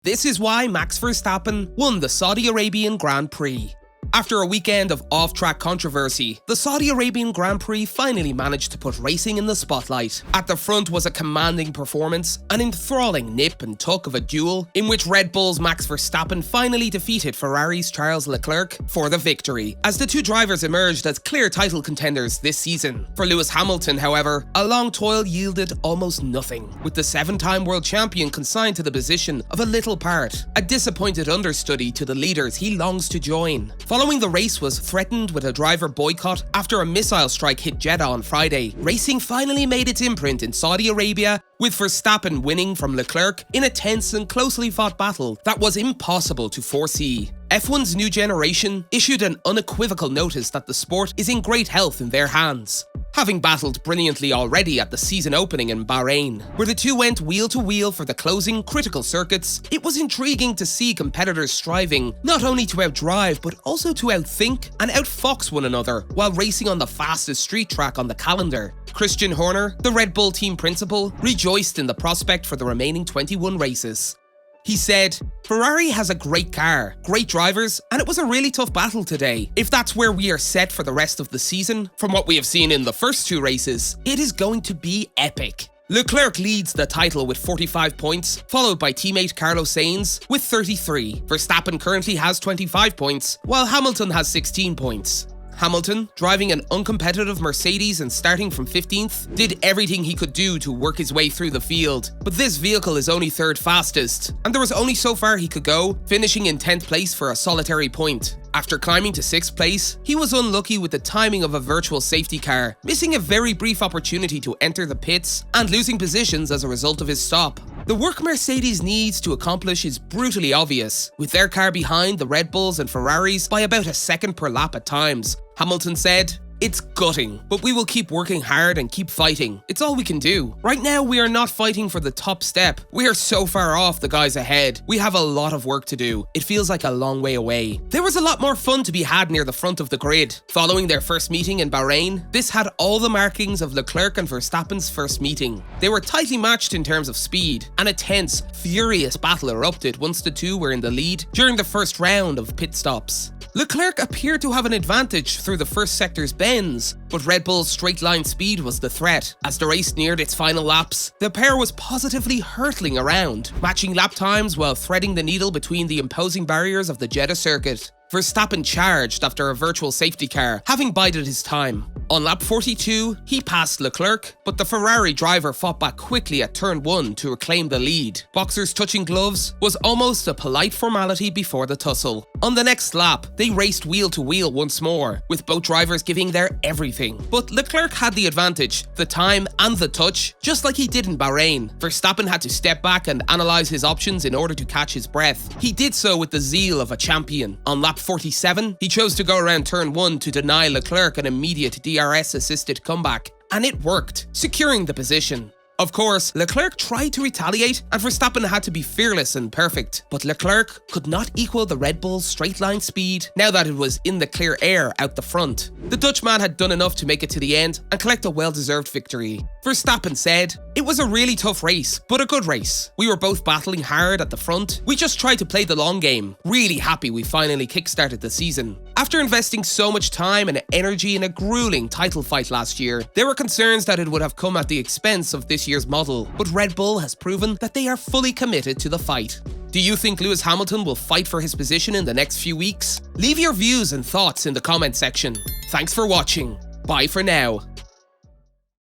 This is why Max Verstappen won the Saudi Arabian Grand Prix. After a weekend of off-track controversy, the Saudi Arabian Grand Prix finally managed to put racing in the spotlight. At the front was a commanding performance, an enthralling nip and tuck of a duel, in which Red Bull's Max Verstappen finally defeated Ferrari's Charles Leclerc for the victory, as the two drivers emerged as clear title contenders this season. For Lewis Hamilton, however, a long toil yielded almost nothing, with the 7-time world champion consigned to the position of a little part, a disappointed understudy to the leaders he longs to join. Following the race was threatened with a driver boycott after a missile strike hit Jeddah on Friday, racing finally made its imprint in Saudi Arabia, with Verstappen winning from Leclerc in a tense and closely fought battle that was impossible to foresee. F1's new generation issued an unequivocal notice that the sport is in great health in their hands. Having battled brilliantly already at the season opening in Bahrain, where the two went wheel to wheel for the closing critical circuits, it was intriguing to see competitors striving not only to outdrive but also to outthink and outfox one another while racing on the fastest street track on the calendar. Christian Horner, the Red Bull team principal, rejoiced in the prospect for the remaining 21 races. He said, "Ferrari has a great car, great drivers, and it was a really tough battle today. If that's where we are set for the rest of the season, from what we have seen in the first two races, it is going to be epic." Leclerc leads the title with 45 points, followed by teammate Carlos Sainz with 33. Verstappen currently has 25 points, while Hamilton has 16 points. Hamilton, driving an uncompetitive Mercedes and starting from 15th, did everything he could do to work his way through the field, but this vehicle is only third fastest, and there was only so far he could go, finishing in 10th place for a solitary point. After climbing to 6th place, he was unlucky with the timing of a virtual safety car, missing a very brief opportunity to enter the pits and losing positions as a result of his stop. The work Mercedes needs to accomplish is brutally obvious, with their car behind the Red Bulls and Ferraris by about a second per lap at times. Hamilton said, "It's gutting, but we will keep working hard and keep fighting. It's all we can do. Right now, we are not fighting for the top step. We are so far off the guys ahead. We have a lot of work to do. It feels like a long way away." There was a lot more fun to be had near the front of the grid. Following their first meeting in Bahrain, this had all the markings of Leclerc and Verstappen's first meeting. They were tightly matched in terms of speed, and a tense, furious battle erupted once the two were in the lead during the first round of pit stops. Leclerc appeared to have an advantage through the first sector's bends, but Red Bull's straight-line speed was the threat. As the race neared its final laps, the pair was positively hurtling around, matching lap times while threading the needle between the imposing barriers of the Jeddah circuit. Verstappen charged after a virtual safety car, having bided his time. On lap 42, he passed Leclerc, but the Ferrari driver fought back quickly at turn 1 to reclaim the lead. Boxers touching gloves was almost a polite formality before the tussle. On the next lap, they raced wheel to wheel once more, with both drivers giving their everything. But Leclerc had the advantage, the time and the touch, just like he did in Bahrain. Verstappen had to step back and analyse his options in order to catch his breath. He did so with the zeal of a champion. On lap 47, he chose to go around turn 1 to deny Leclerc an immediate DRS-assisted comeback, and it worked, securing the position. Of course, Leclerc tried to retaliate, and Verstappen had to be fearless and perfect, but Leclerc could not equal the Red Bull's straight-line speed now that it was in the clear air out the front. The Dutchman had done enough to make it to the end and collect a well-deserved victory. Verstappen said, "It was a really tough race, but a good race. We were both battling hard at the front. We just tried to play the long game. Really happy we finally kickstarted the season." After investing so much time and energy in a grueling title fight last year, there were concerns that it would have come at the expense of this year's model, but Red Bull has proven that they are fully committed to the fight. Do you think Lewis Hamilton will fight for his position in the next few weeks? Leave your views and thoughts in the comment section. Thanks for watching. Bye for now.